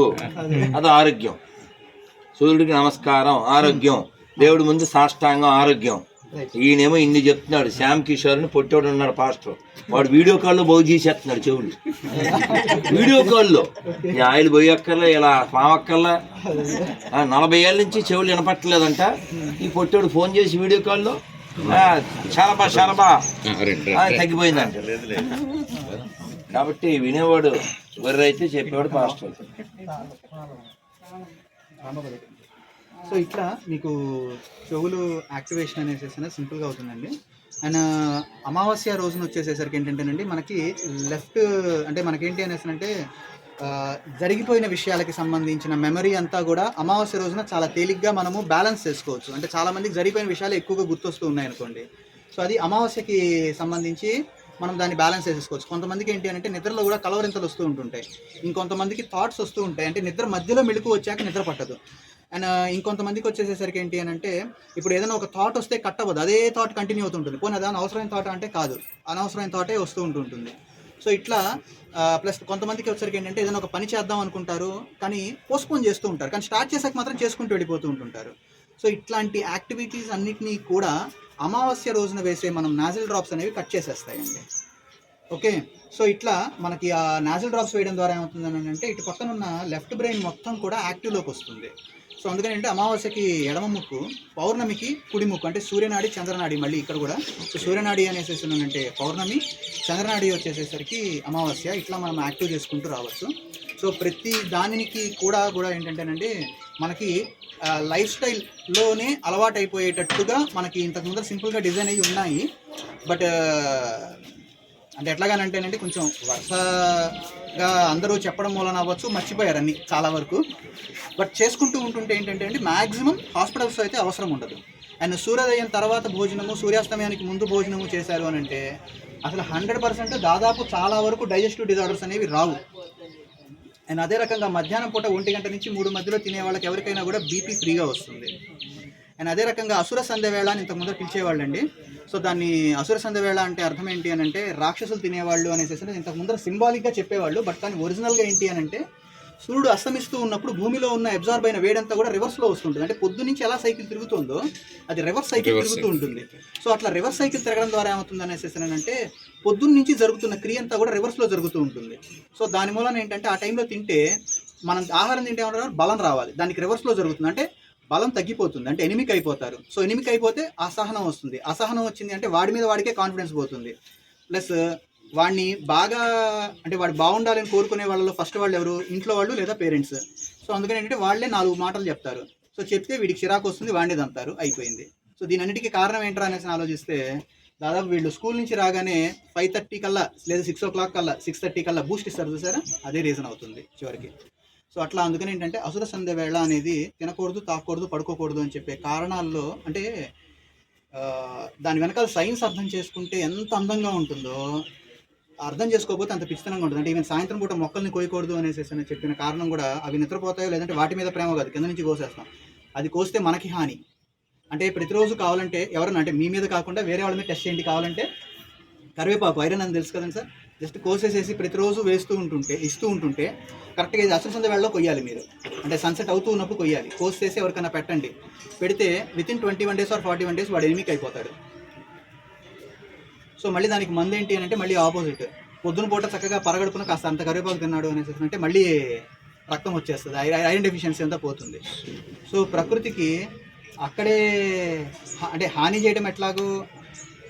అది ఆరోగ్యం. సూర్యుడికి నమస్కారం ఆరోగ్యం. దేవుడి ముందు సాష్టాంగం ఆరోగ్యం. ఈయనేమో ఇన్ని చెప్తున్నాడు. శ్యామ్ కిషోర్ అని పొట్టోడు ఉన్నాడు పాస్టర్, వాడు వీడియో కాల్లో బాగు చేసేస్తున్నాడు చెవులు. వీడియో కాల్లో ఈ ఆయిల్ పోయక్కర్లా, ఇలా పావక్కర్లా. 40 ఏళ్ళ నుంచి చెవులు వినపట్టలేదంట. ఈ పొట్టోడు ఫోన్ చేసి వీడియో కాల్లో చాలా తగ్గిపోయిందంట. కాబట్టి వినేవాడు గొర్రె అయితే చెప్పేవాడు పాస్టర్.
సో ఇట్లా మీకు చెవులు యాక్టివేషన్ అనేసి సింపుల్గా అవుతుందండి. అండ్ అమావాస్య రోజున వచ్చేసేసరికి ఏంటంటేనండి మనకి లెఫ్ట్ అంటే మనకేంటి అనేసి అంటే జరిగిపోయిన విషయాలకి సంబంధించిన మెమరీ అంతా కూడా అమావాస్య రోజున చాలా తేలిగ్గా మనము బ్యాలెన్స్ చేసుకోవచ్చు. అంటే చాలామందికి జరిగిపోయిన విషయాలు ఎక్కువగా గుర్తొస్తూ ఉన్నాయనుకోండి. సో అది అమావాస్యకి సంబంధించి మనం దాన్ని బ్యాలెన్స్ చేసేసుకోవచ్చు. కొంతమందికి ఏంటి అంటే నిద్రలో కూడా కలవరింతలు వస్తూ ఉంటుంటాయి, ఇంకొంతమందికి థాట్స్ వస్తూ ఉంటాయి, అంటే నిద్ర మధ్యలో మెళుకు వచ్చాక నిద్ర పట్టదు. అండ్ ఇంకొంతమందికి వచ్చేసేసరికి ఏంటి అని అంటే ఇప్పుడు ఏదైనా ఒక థాట్ వస్తే కట్ అవ్వదు, అదే థాట్ కంటిన్యూ అవుతుంటుంది. పోనీ అదే అవసరమైన థాట్ అంటే కాదు, అనవసరమైన థాటే వస్తూ ఉంటుంటుంది. సో ఇట్లా ప్లస్ కొంతమందికి వచ్చరికి ఏంటంటే ఏదైనా ఒక పని చేద్దాం అనుకుంటారు కానీ పోస్ట్పోన్ చేస్తూ ఉంటారు, కానీ స్టార్ట్ చేసాక మాత్రం చేసుకుంటూ వెళ్ళిపోతూ ఉంటుంటారు. సో ఇట్లాంటి యాక్టివిటీస్ అన్నిటినీ కూడా అమావాస్య రోజున వేసే మనం నాజిల్ డ్రాప్స్ అనేవి కట్ చేసేస్తాయండి. ఓకే, సో ఇట్లా మనకి ఆ నాజిల్ డ్రాప్స్ వేయడం ద్వారా ఏమవుతుందని అంటే ఇటు పక్కన ఉన్న లెఫ్ట్ బ్రెయిన్ మొత్తం కూడా యాక్టివ్లోకి వస్తుంది. సో అందుకని అంటే అమావాస్యకి ఎడమ ముక్కు, పౌర్ణమికి కుడి ముక్కు, అంటే సూర్యనాడి చంద్రనాడి. మళ్ళీ ఇక్కడ కూడా సో సూర్యనాడి అనేసి అంటే పౌర్ణమి, చంద్రనాడి వచ్చేసేసరికి అమావాస్య. ఇట్లా మనం యాక్టివ్ చేసుకుంటూ రావచ్చు. సో ప్రతి దానికి కూడా ఏంటంటేనండి మనకి లైఫ్ స్టైల్లోనే అలవాటు అయిపోయేటట్టుగా మనకి ఇంతకుముందు సింపుల్గా డిజైన్ అయ్యి ఉన్నాయి. బట్ అంటే ఎట్లాగానంటేనండి కొంచెం వరుసగా అందరూ చెప్పడం మూలన అవ్వచ్చు, మర్చిపోయారు అన్ని చాలా వరకు. బట్ చేసుకుంటూ ఉంటుంటే ఏంటంటే అండి మ్యాక్సిమం హాస్పిటల్స్ అయితే అవసరం ఉండదు. అండ్ సూర్యోదయం తర్వాత భోజనము, సూర్యాస్తమయానికి ముందు భోజనము చేశారు అని అంటే అసలు 100% దాదాపు చాలా వరకు డైజెస్టివ్ డిజార్డర్స్ అనేవి రావు. అండ్ అదే రకంగా మధ్యాహ్నం పూట 1 గంట నుంచి 3 మధ్యలో తినే వాళ్ళకి ఎవరికైనా కూడా బీపీ ఫ్రీగా వస్తుంది. అండ్ అదే రకంగా అసుర సంధ్య వేళ అని ఇంతకుముందు పిలిచేవాళ్ళండి. సో దాన్ని అసుర సంధ్య వేళ అంటే అర్థం ఏంటి అని అంటే రాక్షసులు తినేవాళ్ళు అనేసి ఇంతకుముందు సింబాలిక్గా చెప్పేవాళ్ళు. బట్ కానీ ఒరిజినల్గా ఏంటి అని అంటే సూర్యుడు అస్తమిస్తూ ఉన్నప్పుడు భూమిలో ఉన్న అబ్జార్బ్ అయిన వేడంతా కూడా రివర్స్లో వస్తుంటుంది. అంటే పొద్దు నుంచి ఎలా సైకిల్ తిరుగుతుందో అది రివర్స్ సైకిల్ తిరుగుతూ ఉంటుంది. సో అట్లా రివర్స్ సైకిల్ తిరగడం ద్వారా ఏమవుతుంది అనేసి అంటే పొద్దున్న నుంచి జరుగుతున్న క్రియ అంతా కూడా రివర్స్లో జరుగుతూ ఉంటుంది. సో దాని మూలన ఏంటంటే ఆ టైంలో తింటే మనం ఆహారం తింటే ఏమంటారు బలం రావాలి, దానికి రివర్స్లో జరుగుతుంది. అంటే బలం తగ్గిపోతుంది, అంటే ఎనిమిక్ అయిపోతారు. సో ఎనిమిక్ అయిపోతే అసహనం వస్తుంది, అసహనం వచ్చింది అంటే వాడి మీద వాడికే కాన్ఫిడెన్స్ పోతుంది. ప్లస్ వాడిని బాగా అంటే వాడు బాగుండాలని కోరుకునే వాళ్ళలో ఫస్ట్ వాళ్ళు ఎవరు, ఇంట్లో వాళ్ళు లేదా పేరెంట్స్. సో అందుకని ఏంటంటే వాళ్ళే 4 మాటలు చెప్తారు. సో చెప్తే వీడికి చిరాకు వస్తుంది, వాడిని దంతారు, అయిపోయింది. సో దీని అన్నిటికీ కారణం ఏంట్రా అనేసి ఆలోచిస్తే దాదాపు వీళ్ళు స్కూల్ నుంచి రాగానే 5:30 కల్లా లేదా 6 o'clock కల్లా 6:30 కల్లా బూస్ట్ ఇస్తారు చూసారా, అదే రీజన్ అవుతుంది చివరికి. సో అట్లా అందుకని ఏంటంటే అసుర సంధ్య వేళ అనేది తినకూడదు, తాకూడదు, పడుకోకూడదు అని చెప్పే కారణాల్లో అంటే దాని వెనకాల సైన్స్ అర్థం చేసుకుంటే ఎంత అందంగా ఉంటుందో అర్థం చేసుకోకపోతే అంత పిచ్చితనంగా ఉంటుంది. అంటే ఈవెన్ సాయంత్రం పూట మొక్కల్ని కోయకూడదు అనేసి చెప్పిన కారణం కూడా అవి నిద్రపోతాయో లేదంటే వాటి మీద ప్రేమ కాదు, కింద నుంచి కోసేస్తాం, అది కోస్తే మనకి హాని. అంటే ప్రతిరోజు కావాలంటే ఎవరన్నా అంటే మీ మీద కాకుండా వేరే వాళ్ళ మీద టెస్ట్ చేయండి కావాలంటే కరివేపాకు ఐరన్ అని తెలుసు కదండి సార్, జస్ట్ కోసేసేసి ప్రతిరోజు ఇస్తూ ఉంటుంటే కరెక్ట్గా ఇది అసలు సంధ్య వేళలో కొయ్యాలి మీరు, అంటే సన్సెట్ అవుతూ ఉన్నప్పుడు కొయ్యాలి. కోసేసి ఎవరికైనా పెట్టండి, పెడితే వితిన్ 21 days ఆర్ 41 days వాడు ఎనిమిక్ అయిపోతాడు. సో మళ్ళీ దానికి మంది ఏంటి అని అంటే మళ్ళీ ఆపోజిట్, పొద్దున పూట చక్కగా పరగడుపున కాస్త అంత కరివేపాకు తిన్నాడు అనేసి అంటే మళ్ళీ రక్తం వచ్చేస్తుంది, ఐరన్ డెఫిషియన్సీ అంతా పోతుంది. సో ప్రకృతికి అక్కడే అంటే హాని చేయడం ఎట్లాగో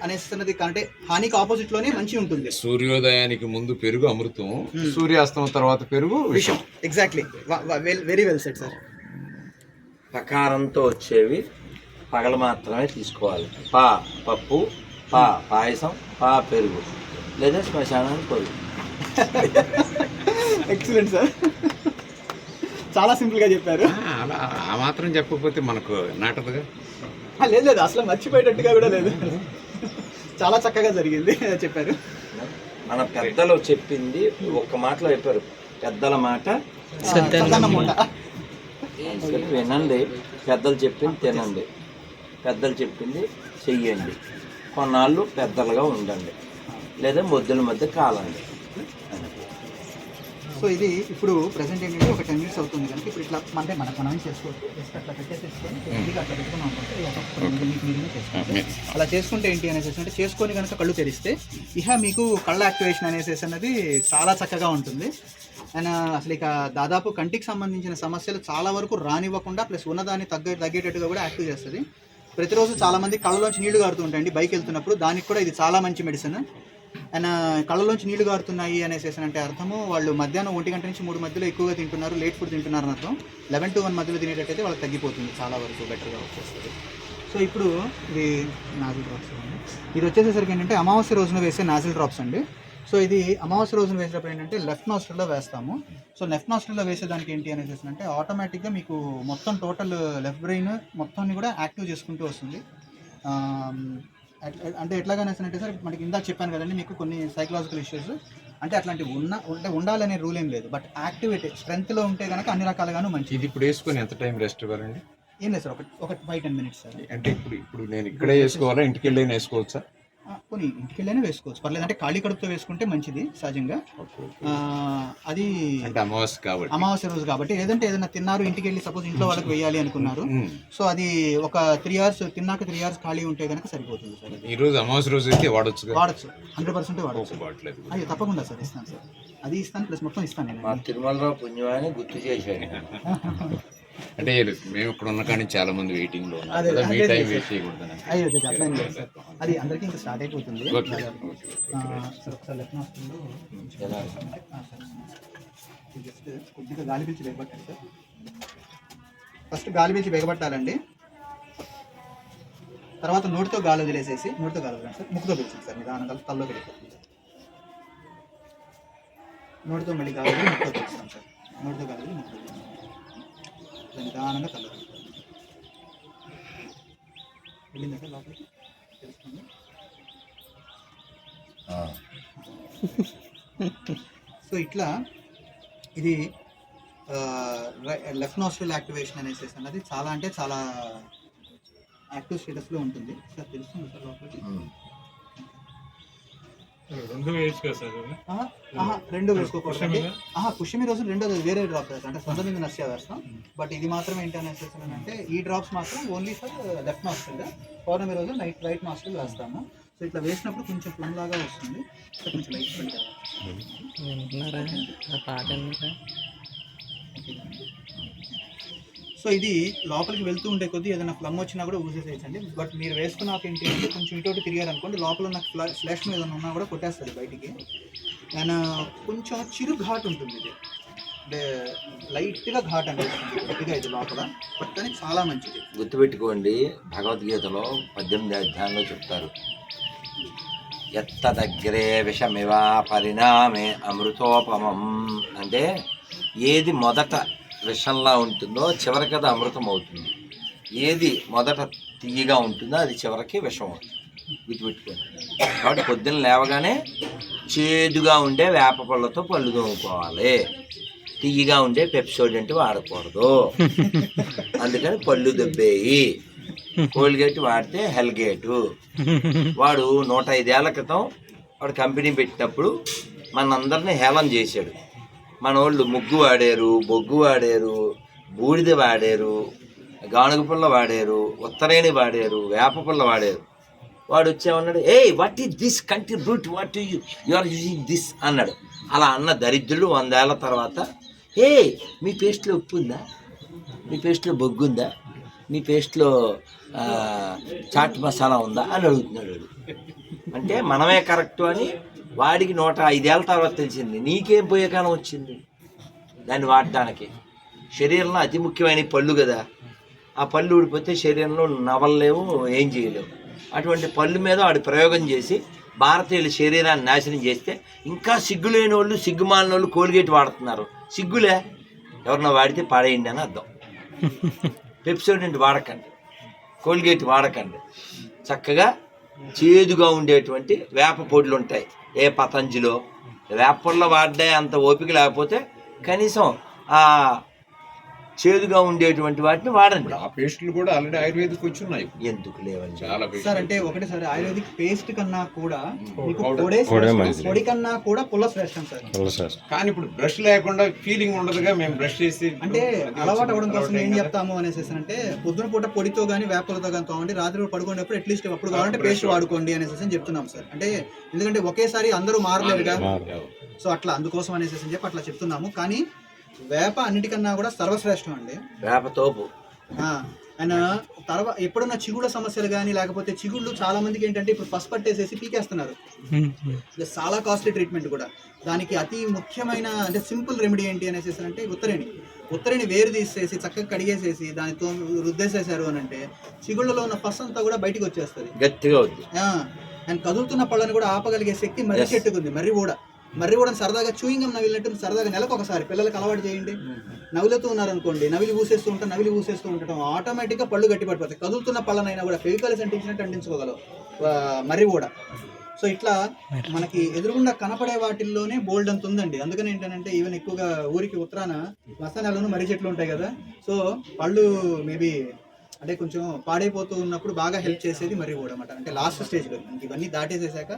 అనేస్తున్నది అంటే హానికి ఆపోజిట్లోనే మంచి ఉంటుంది.
సూర్యోదయానికి ముందు పెరుగు అమృతం, సూర్యాస్తమం తర్వాత పెరుగు విషం.
Exactly, very well said sir.
ప్రకారంతో వచ్చేవి పగలు మాత్రమే తీసుకోవాలి. పప్పు, పాయసం, పెరుగు లేదా శ్మశానానికి పెరుగు.
ఎక్సలెంట్ సార్, చాలా సింపుల్గా చెప్పారు.
అలా ఆ మాత్రం చెప్పకపోతే మనకు నాటదుగా.
లేదు అసలు మర్చిపోయేటట్టుగా కూడా లేదు, చాలా చక్కగా జరిగింది చెప్పారు.
మన పెద్దలు చెప్పింది ఒక్క మాటలో చెప్పారు, పెద్దల మాట వినండి, పెద్దలు చెప్పింది తినండి, పెద్దలు చెప్పింది చెయ్యండి, కొన్నాళ్ళు పెద్దలుగా ఉండండి లేదా మొద్దుల మధ్య కాలండి.
సో ఇది ఇప్పుడు ప్రెసెంట్ ఏంటంటే ఒక 10 minutes అవుతుంది కనుక ఇప్పుడు ఇట్లా అంటే మనం చేసుకోవచ్చు, జస్ట్ అట్లా పెట్టేసేసుకొని అట్లా పెట్టుకున్నాం అనుకుంటే అలా చేసుకుంటే ఏంటి అనేసి అంటే చేసుకొని కనుక కళ్ళు తెరిస్తే ఇహ మీకు కళ్ళ యాక్టివేషన్ అనేసి అన్నది చాలా చక్కగా ఉంటుంది. అండ్ అసలు ఇక దాదాపు కంటికి సంబంధించిన సమస్యలు చాలా వరకు రానివ్వకుండా ప్లస్ ఉన్నదాన్ని తగ్గేటట్టుగా కూడా యాక్టివ్ చేస్తుంది. ప్రతిరోజు చాలామంది కళ్ళలోంచి నీళ్లు కారుతూ ఉంటాయండి బైక్ వెళ్తున్నప్పుడు, దానికి కూడా ఇది చాలా మంచి మెడిసిన్. అండ్ కళ్ళలోంచి నీళ్లు కారుతున్నాయి అనేసి అంటే అర్థము వాళ్ళు మధ్యాహ్నం 1 గంట నుంచి 3 మధ్యలో ఎక్కువగా తింటున్నారు, లేట్ ఫుడ్ తింటున్నారు అని అర్థం. 11 to 1 మధ్యలో తినేటట్టయితే వాళ్ళకి తగ్గిపోతుంది, చాలా వరకు బెటర్గా వచ్చేస్తుంది. సో ఇప్పుడు ఇది నాజిల్ డ్రాప్స్ అండి, ఇది వచ్చేసరికి ఏంటంటే అమావాస్య రోజున వేసే నాజిల్ డ్రాప్స్ అండి. సో ఇది అమావాస్య రోజున వేసేటప్పుడు ఏంటంటే లెఫ్ట్ నాస్ట్రిల్లో వేస్తాము. సో లెఫ్ట్ నాస్ట్రిల్లో వేసేదానికి ఏంటి అనేసి అంటే ఆటోమేటిక్గా మీకు మొత్తం టోటల్ లెఫ్ట్ బ్రెయిన్ మొత్తాన్ని కూడా యాక్టివ్ చేసుకుంటూ వస్తుంది. అంటే ఎట్లాగానే అంటే సార్ మనకి ఇందాక చెప్పాను కదండి మీకు కొన్ని సైకలాజికల్ ఇష్యూస్ అంటే అట్లాంటివి అంటే ఉండాలనే రూల్ ఏం లేదు. బట్ యాక్టివిటీ స్ట్రెంగ్త్లో ఉంటే కనుక అన్ని రకాలుగాను మంచిది.
ఇది ఇప్పుడు వేసుకొని ఎంత టైం రెస్ట్ ఇవ్వాలండి?
ఏం లేదు సార్, ఒక 5-10 minutes సార్.
అంటే ఇప్పుడు నేను ఇక్కడే వేసుకోవాలా, ఇంటికి వెళ్ళి వేసుకోవచ్చా?
కొన్ని ఇంటికి వెళ్ళైనా వేసుకోవచ్చు, పర్లేదు. అంటే ఖాళీ కడుపుతో వేసుకుంటే మంచిది సహజంగా. అది
అంటే
అమావాస్య రోజు కాబట్టి ఏదైనా తిన్నారు ఇంటికి వెళ్ళి సపోజ్ ఇంట్లో వాళ్ళకి వేయాలి అనుకున్నారు, సో అది ఒక 3 hours తిన్నాక 3 hours ఖాళీ ఉంటే కనుక సరిపోతుంది సార్.
ఈ రోజు అమావాస్య రోజు అయితే వాడచ్చు
100% వాడచ్చు. అయ్యో తప్పకుండా సార్, ఇస్తాను సార్, అది ఇస్తాను ప్లస్ మొత్తం ఇస్తాను నేను.
మా తిరుమలలో పుణ్యమని గుర్తు చేశాడు.
అంటే మేము ఇక్కడ ఉన్న కానీ చాలా మంది వెయిటింగ్ లో ఉన్నారు కదా, మీ టైం వేస్ట్ చేయకూడదు.
అయ్యో అట్లా ఏం లేదు సార్, అది అందరికీ ఇంకా స్టార్ట్ అయిపోతుంది. సార్ ఒకసారి లెఫ్ట్ వస్తుందో జస్ట్ కొద్దిగా గాలి పీల్చి బిగబట్టాలి సార్. ఫస్ట్ గాలి పీల్చి బిగబట్టాలండి, తర్వాత నోటితో గాలి వదిలేసేసి నోటితో గాలి వదిలేండి సార్, ముక్కుతో పీల్చండి సార్, నిదానంగా తల్లోకి వెళ్ళిపోతుంది. నోటితో మళ్ళీ గాలి వదిలి ముక్కుతో పీల్చుతాం సార్, నోటితో గాలి వదిలి ముక్కుతో పీల్చుతాం, నిదానంగా తల్లోకి వెళ్ళిందా సార్ లోపలికి తెలుస్తుంది. సో ఇట్లా ఇది లెఫ్ట్ నోస్ట్రల్ యాక్టివేషన్ అనేసి అన్నది చాలా అంటే చాలా యాక్టివ్ స్టేటస్లో ఉంటుంది సార్, తెలుస్తుంది సార్ లోపలికి.
2 వేసుకో సార్.
2 వేసుకోకూడదు. పుష్యమి రోజు 2 వేరే డ్రాప్ అంటే సొంత నర్సియా వేస్తాం. బట్ ఇది మాత్రం ఏంటనేసి అంటే ఈ డ్రాప్స్ మాత్రం ఓన్లీ ఫర్ లెఫ్ట్ నాస్ట్రిల్, పౌర్ణమి రోజు రైట్ నాస్ట్రిల్ వేస్తాము. సో ఇట్లా వేసినప్పుడు కొంచెం పుంలాగా వస్తుంది, సో కొంచెం లైట్ పెట్టారు. సో ఇది లోపలికి వెళ్తూ ఉండే కొద్దీ ఏదైనా ఫ్లమ్ వచ్చినా కూడా ఊసేసేయచ్చండి. బట్ మీరు వేసుకున్నాక ఏంటి అంటే కొంచెం ఇటు తిరిగారు అనుకోండి, లోపల ఉన్న ఫ్లాష్ మీద ఏదైనా ఉన్నా కూడా కొట్టేస్తుంది బయటికి. అండ్ కొంచెం చిరు ఘాట్ ఉంటుంది, ఇది అంటే లైట్గా ఘాట్ అనిపిస్తుంది కొద్దిగా ఇది లోపల, బట్ కానీ చాలా మంచిది.
గుర్తుపెట్టుకోండి, భగవద్గీతలో 18వ అధ్యాయంలో చెప్తారు, ఎత్తదగ్రే విషమివా పరిణామే అమృతోపమం. అంటే ఏది మొదట విషంలా ఉంటుందో చివరికి అది అమృతం అవుతుంది, ఏది మొదట తీయగా ఉంటుందో అది చివరికి విషం అవుతుంది. గుర్తుపెట్టుకోండి. కాబట్టి పొద్దున్న లేవగానే చేదుగా ఉండే వేప పళ్ళతో పళ్ళు తోముకోవాలి, తీయగా ఉండే పెప్సోడెంట్ వాడకూడదు. అందుకని పళ్ళు దొబ్బేయి. కోల్గేట్ వాడితే హెల్గేటు. వాడు 105 ఏళ్ల క్రితం వాడు కంపెనీ పెట్టినప్పుడు మనందరినీ హేళన చేశాడు. మన వాళ్ళు ముగ్గు వాడారు, బొగ్గు వాడారు, బూడిద వాడారు, గానుగ పుల్ల వాడారు, ఉత్తరేణి వాడారు, వేప పుల్ల వాడారు. వాడు వచ్చామన్నాడు, what is this country brute, what you are using this అన్నాడు. అలా అన్న దరిద్రులు 100 ఏళ్ల తర్వాత మీ పేస్ట్లో ఉప్పు ఉందా, మీ పేస్ట్లో బొగ్గు ఉందా, మీ పేస్ట్లో చాట్ మసాలా ఉందా అని అడుగుతున్నాడు. అంటే మనమే కరెక్టు అని వాడికి 105 ఏళ్ళ తర్వాత తెలిసింది. నీకేం పోయే కాలం వచ్చింది దాన్ని వాడడానికి? శరీరంలో అతి ముఖ్యమైన పళ్ళు కదా, ఆ పళ్ళు ఊడిపోతే శరీరంలో నవలలేము, ఏం చేయలేము. అటువంటి పళ్ళు మీద వాడు ప్రయోగం చేసి భారతీయుల శరీరాన్ని నాశనం చేస్తే ఇంకా సిగ్గులేని వాళ్ళు, సిగ్గుమాలిన వాళ్ళు కోల్గేట్ వాడుతున్నారు. సిగ్గులే, ఎవరన్నా వాడితే పాడేయండి అని అర్థం. పెప్సోడెంట్ వాడకండి, కోల్గేట్ వాడకండి. చక్కగా చేదుగా ఉండేటువంటి వేప పొడులు ఉంటాయి, ఏ పతంజలో వేప పొడిలో వాడే అంత ఓపిక లేకపోతే కనీసం ఆ చేదుగా ఉండేటువంటి వాటిని వాడండి.
ఆ పేస్టులు కూడా ఆల్రెడీ ఆయుర్వేదిక్ వచ్చి ఉన్నాయి,
ఎందుకు లేవండి
చాలా
సార్. అంటే ఒకటి సార్, ఆయుర్వేదిక్ పేస్ట్ కన్నా కూడా మీకు పొడి కన్నా కూడా పుల్ల శ్రేష్టం సార్.
కానీ ఇప్పుడు బ్రష్ లేకుండా ఫీలింగ్ ఉండదుగా, మేము బ్రష్ చేసి
అంటే అలవాటు అవ్వడం కోసం ఏం చెప్తాము అనేసి అంటే పొద్దున పూట పొడితో కానీ వేపలతో కానీ తోమండి, రాత్రి పడుకునేటప్పుడు అట్లీస్ట్ అప్పుడు కావాలంటే పేస్ట్ వాడుకోండి అనేసి చెప్తున్నాం సార్. అంటే ఎందుకంటే ఒకేసారి అందరూ మారలేరుగా, సో అట్లా అందుకోసం అనేసి చెప్పి అట్లా చెప్తున్నాము. కానీ వేప అన్నిటికన్నా కూడా సర్వశ్రేష్టం అండి,
వేప తోపు.
అండ్ తర్వాత ఎప్పుడన్నా చిగుళ్ళ సమస్యలు కానీ లేకపోతే చిగుళ్ళు చాలా మందికి ఏంటంటే ఇప్పుడు పసుపు పట్టేసేసి పీకేస్తున్నారు, చాలా కాస్ట్లీ ట్రీట్మెంట్ కూడా. దానికి అతి ముఖ్యమైన అంటే సింపుల్ రెమెడీ ఏంటి అనేసి అంటే ఉత్తరేణి వేరు తీసేసి చక్కగా కడిగేసేసి దానితో రుద్దేసేసారు అని అంటే చిగుళ్ళలో ఉన్న పసు అంతా కూడా బయటకు వచ్చేస్తుంది,
గట్టిగా అవుతుంది.
అండ్ కదులుతున్న పళ్ళని కూడా ఆపగలిగే శక్తి మర్రి చెట్టుకుంది. మర్రి కూడా సరదాగా చూయింగం నవిలినట్టు సరదాగా నెలకు ఒకసారి పిల్లలకు అలవాటు చేయండి. నవిలుతూ ఉన్నారనుకోండి, నవిలి ఊసేస్తూ ఉండటం ఆటోమేటిక్గా పళ్ళు గట్టి పడిపోతాయి. కదులుతున్న పళ్ళనైనా కూడా ఫెవికాల్ అంటించినట్టు అంటించుకోగలవు. మర్రి కూడా. సో ఇట్లా మనకి ఎదురుగుండా కనపడే వాటిల్లోనే బోల్డ్ అంత ఉందండి. అందుకని ఏంటంటే ఈవెన్ ఎక్కువగా ఊరికి ఉత్తరాన మసాలాలను మర్రి చెట్లు ఉంటాయి కదా, సో పళ్ళు మేబీ అంటే కొంచెం పాడైపోతూ ఉన్నప్పుడు బాగా హెల్ప్ చేసేది మర్రి కూడా అనమాట. అంటే లాస్ట్ స్టేజ్లో ఇవన్నీ దాటేసేసాక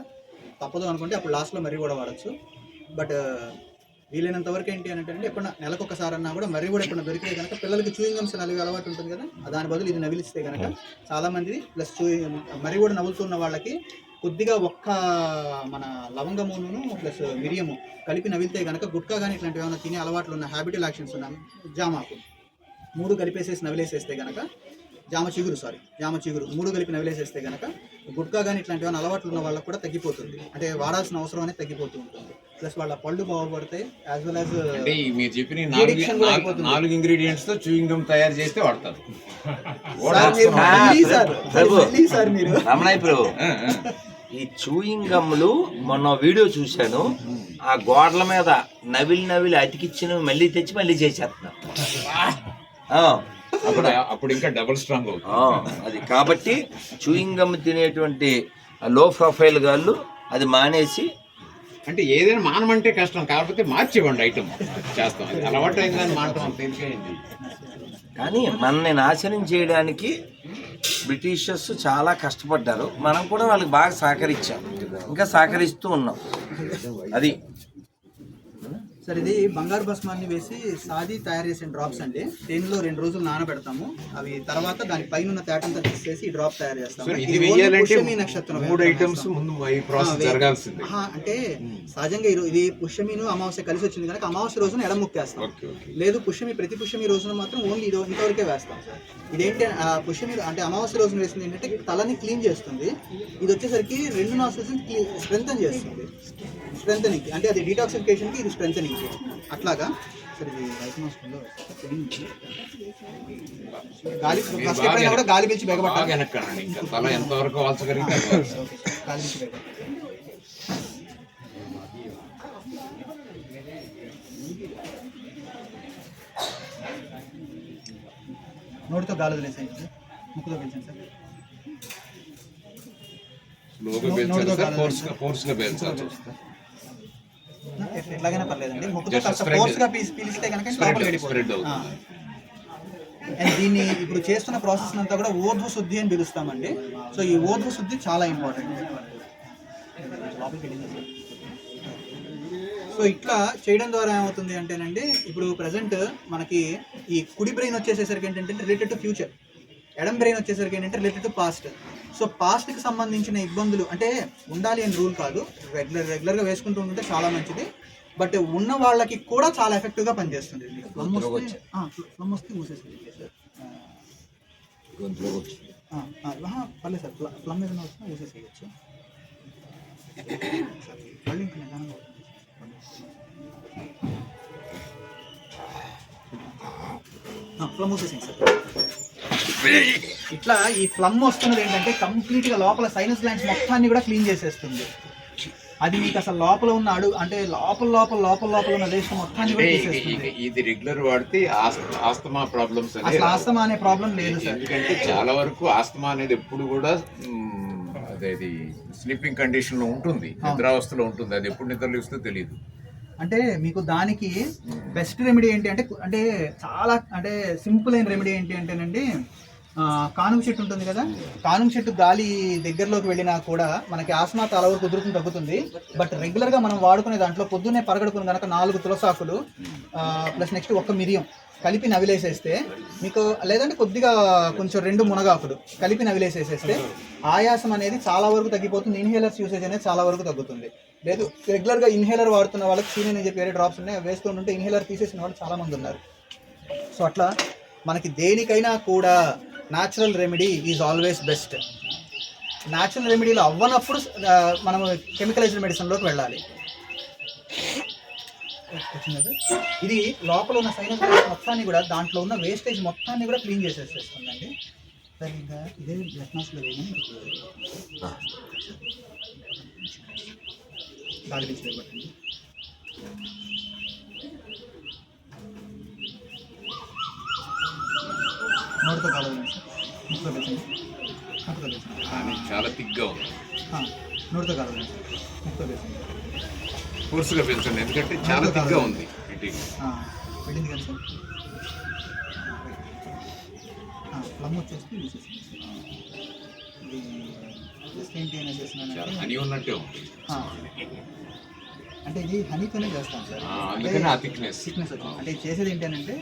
తప్పదు అనుకుంటే అప్పుడు లాస్ట్లో మర్రి కూడా వాడచ్చు. బట్ వీలైనంత వరకు ఏంటి అని అంటే ఎప్పుడన్నా నెలకు ఒకసారి అన్నా కూడా మర్రి కూడా ఎప్పుడన్నా దొరికితే కనుక పిల్లలకి చూయింగ్ గమ్స్ నలిగే అలవాటు ఉంటుంది కదా, దాని బదులు ఇది నవిలిస్తే కనుక చాలా మంది ప్లస్ మర్రి కూడా నవ్వులుతున్న వాళ్ళకి కొద్దిగా ఒక్క మన లవంగమును ప్లస్ మిరియము కలిపి నవిలితే కనుక గుట్కా కానీ ఇట్లాంటివి ఏమైనా తినే అలవాట్లు ఉన్న హ్యాబిటల్ యాక్షన్స్ ఉన్న జామాకు 3 కలిపేసేసి నవిలేసేస్తే కనుక జామ చిగురు 3 కలిపి నవిలేసేస్తే కనుక గుట్కా కానీ ఇట్లాంటివి ఏమైనా అలవాట్లు ఉన్న వాళ్ళకి కూడా తగ్గిపోతుంది. అంటే వాడాల్సిన అవసరం అనేది తగ్గిపోతూ ఉంటుంది. ప్లస్ వాళ్ళ పళ్ళు బాగుపడతాయి యాజ్ వెల్ యాజ్
అంటే మీరు చెప్పిన 4 ఇంగ్రీడియంట్స్ తో చూయింగ్ గమ్ తయారు చేస్తే వాడతారు.
రమణాయి ప్రభు, ఈ చూయింగ్ గమ్లు మొన్న వీడియో చూశాను, ఆ గోడల మీద నవిలి అతికిచ్చిన మళ్ళీ తెచ్చి మళ్ళీ చేసేస్తున్నారు.
అప్పుడు ఇంకా డబుల్ స్ట్రాంగ్ అవుతుంది
అది. కాబట్టి చూయింగ్ గమ్ తినేటువంటి లో ప్రొఫైల్ గాళ్ళు అది మానేసి,
అంటే ఏదైనా మానమంటే కష్టం, కాకపోతే మార్చివ్వండి ఐటమ్ చేస్తాం. అది అలవాటు అయిందని మానటం తెలియదు.
కానీ మనల్ని నాశనం చేయడానికి బ్రిటిషర్స్ చాలా కష్టపడ్డారు, మనం కూడా వాళ్ళకి బాగా సహకరించాం, ఇంకా సహకరిస్తూ ఉన్నాం. అది
సార్ ఇది బంగారు భస్మాన్ని వేసి సాది తయారు చేసిన డ్రాప్స్ అండి. తేనెలో 2 రోజులు నానబెడతాము. అవి తర్వాత దాని పైన ఉన్న తేటంతా తీసేసి ఈ డ్రాప్ తయారు చేస్తాము. పుష్యమి నక్షత్రం
3 ఐటమ్స్ ముందు ఈ ప్రాసెస్ జరగాల్సింది.
అంటే సహజంగా ఇది పుష్యమిను అమావాస్య కలిసి వచ్చింది కనుక అమావాస్య రోజున ఎడముక్కేస్తాం. లేదు పుష్యమి ప్రతి పుష్యమి రోజున మాత్రం ఓన్లీ ఇంతవరకే వేస్తాం సార్. ఇదేంటి పుష్యమి అంటే అమావాస్య రోజున వేసింది ఏంటంటే తలని క్లీన్ చేస్తుంది. ఇది వచ్చేసరికి 2 నాస్ట్రిల్స్ స్ట్రెంథన్ చేస్తుంది. స్ట్రెంథనింగ్ అంటే అది డీటాక్సిఫికేషన్కి, ఇది స్ట్రెంథనింగ్ అట్లాగా. సరే ఇది గాలి ఫస్ట్ ఎప్పుడైనా కూడా గాలి పీల్చి బెగబట్టాలి.
వెనక్కండి ఇంకా తల ఎంతవరకు వాల్చగలిగితే
గాలి పీల్చి బెగబట్టాలి. నోటితో గాలి వదిలేసేయండి సార్, ముక్కుతో పీల్చండి సార్.
ఫోర్స్గా పేల్చాలి.
ఎట్లాగైనా పర్లేదండి, ముక్కుతో ఫోర్స్గా పీలిస్తే కనుక లోపల వెళ్ళిపోతుంది. అండ్ దీన్ని ఇప్పుడు చేస్తున్న ప్రాసెస్ అంతా కూడా ఓర్ధ్వ శుద్ధి అని పిలుస్తామండి. సో ఈ ఓర్ధ్వ శుద్ధి చాలా ఇంపార్టెంట్. సో ఇట్లా చేయడం ద్వారా ఏమవుతుంది అంటేనండి, ఇప్పుడు ప్రజెంట్ మనకి ఈ కుడి బ్రెయిన్ వచ్చేసేసరికి ఏంటంటే రిలేటెడ్ టు ఫ్యూచర్, ఎడం బ్రెయిన్ వచ్చేసరికి ఏంటంటే రిలేటెడ్ టు పాస్ట్. సో పాస్ట్కి సంబంధించిన ఇబ్బందులు అంటే ఉండాలి అని రూల్ కాదు, రెగ్యులర్గా వేసుకుంటూ ఉంటే చాలా మంచిది. బట్ ఉన్న వాళ్ళకి కూడా చాలా ఎఫెక్టివ్గా పనిచేస్తుంది. ఫ్లమ్ వస్తే ఊసేసేది పర్లేదు సార్, ఫ్లమ్ ఏదైనా వచ్చినా ఊసేసేయచ్చు. ఫ్లమ్ ఊసేసింది సార్. ఇట్లా ఈ ఫ్లమ్ వస్తున్నది ఏంటంటే కంప్లీట్గా లోపల సైనస్ గ్లాండ్స్ మొత్తాన్ని కూడా క్లీన్ చేసేస్తుంది. అది మీకు అసలు లోపల ఉన్న అడుగు అంటే లోపల ఉన్న రేషన్ మొత్తాన్ని కూడా తీసేస్తుంది.
ఇది రెగ్యులర్ వాడితే ఆస్తమా ప్రాబ్లమ్స్
అసలు ఆస్తమా అనే ప్రాబ్లం లేదు సార్.
ఎందుకంటే చాలా వరకు ఆస్తమా అనేది ఎప్పుడు కూడా అదేది స్లీపింగ్ కండిషన్ లో ఉంటుంది, నిద్రావస్థలో ఉంటుంది. అది ఎప్పుడు నిద్రలేస్తుందో తెలియదు.
అంటే మీకు దానికి బెస్ట్ రెమెడీ ఏంటి అంటే చాలా అంటే సింపుల్ అయిన రెమెడీ ఏంటి అంటేనండి, కానుగ చెట్టు ఉంటుంది కదా, కానుగ చెట్టు గాలి దగ్గరలోకి వెళ్ళినా కూడా మనకి ఆస్మా చాలా వరకు కుదురుతుంది, తగ్గుతుంది. బట్ రెగ్యులర్గా మనం వాడుకునే దాంట్లో పొద్దున్నే పరగడుకుని కనుక 4 తులసాకులు ప్లస్ నెక్స్ట్ 1 మిరియం కలిపి నవిలేసేస్తే మీకు, లేదంటే కొద్దిగా కొంచెం 2 మునగాకులు కలిపి నవిలేసేసేస్తే ఆయాసం అనేది చాలా వరకు తగ్గిపోతుంది. ఇన్హేలర్స్ యూసేజ్ అనేది చాలా వరకు తగ్గుతుంది. లేదు రెగ్యులర్గా ఇన్హేలర్ వాడుతున్న వాళ్ళకి సీనియర్ అని చెప్పి వేరే డ్రాప్స్ ఉన్నాయి, వేస్తుంటే ఇన్హేలర్ తీసేసిన వాళ్ళు చాలామంది ఉన్నారు. సో అట్లా మనకి దేనికైనా కూడా natural remedy is always best. Natural రెమెడీలో అవ్వనప్పుడు మనం కెమికలైజ్డ్ మెడిసిన్లోకి వెళ్ళాలి. ఇది లోపల ఉన్న సైనస్ మొత్తాన్ని కూడా, దాంట్లో ఉన్న వేస్టేజ్ మొత్తాన్ని కూడా క్లీన్ చేసేస్తుందండి. సరే ఇంకా ఇదే లెట్నాస్లో వేయమని గాలి పీల్చి వేయబట్టండి. నోటితో కావాలి సార్, ముక్కుతో వేసింది ముక్కుతో వేసింది
కానీ చాలా థిక్గా ఉంది.
నోటితో కాదు ముక్కుతో వేసింది
ఫోర్స్గా పెంచండి, ఎందుకంటే చాలా థిక్గా ఉంది ఫిట్టింగ్.
వెళ్ళింది కదా సార్. ప్లమ్ వచ్చేసి తీసేసింది. ఇది జస్ట్ ఏంటి అని
చాలా
చేస్తున్నానంటే
హనీ ఉన్నట్టే ఉంది.
అంటే ఇది హనీతోనే చేస్తాను సార్.
అందుకని ఆ థిక్నెస్.
వచ్చింది. అంటే ఇది చేసేది ఏంటి అని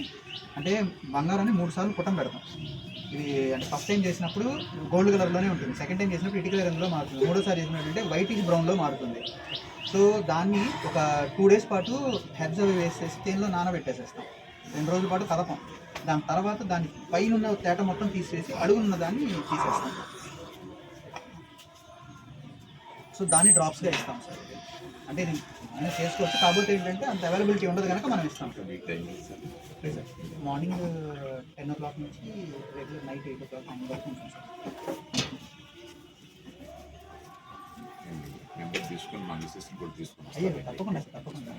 అంటే బంగారాన్ని 3 సార్లు పుట్టం పెడతాం. ఇది అంటే ఫస్ట్ టైం చేసినప్పుడు గోల్డ్ కలర్లోనే ఉంటుంది, సెకండ్ టైం చేసినప్పుడు ఇటుక రంగులో మారుతుంది, మూడోసారి చేసినట్టు వైట్ బ్రౌన్లో మారుతుంది. సో దాన్ని ఒక 2 days పాటు హెర్బ్స్ అవి వేసేసి తేనెలో నానబెట్టేసేస్తాం. 2 రోజుల పాటు కలపం. దాని తర్వాత దాని పైన ఉన్న తేట మొత్తం తీసేసి అడుగునున్న దాన్ని తీసేస్తాం. సో దాన్ని డ్రాప్స్గా ఇస్తాం సార్. అంటే ఇది అయినా చేసుకోవచ్చు, కాకపోతే ఏంటంటే అంత అవైలబిలిటీ ఉండదు కనుక మనం ఇస్తాం సార్. మార్నింగ్ 10 o'clock నుంచి రెగ్యులర్ నైట్ 8 o'clock వరకు ఉంటాం సార్.
నెంబర్ తీసుకొని మా మిస్సెస్ని కూడా తీసుకున్నాం.
అయ్యో తప్పకుండా సార్, తప్పకుండా.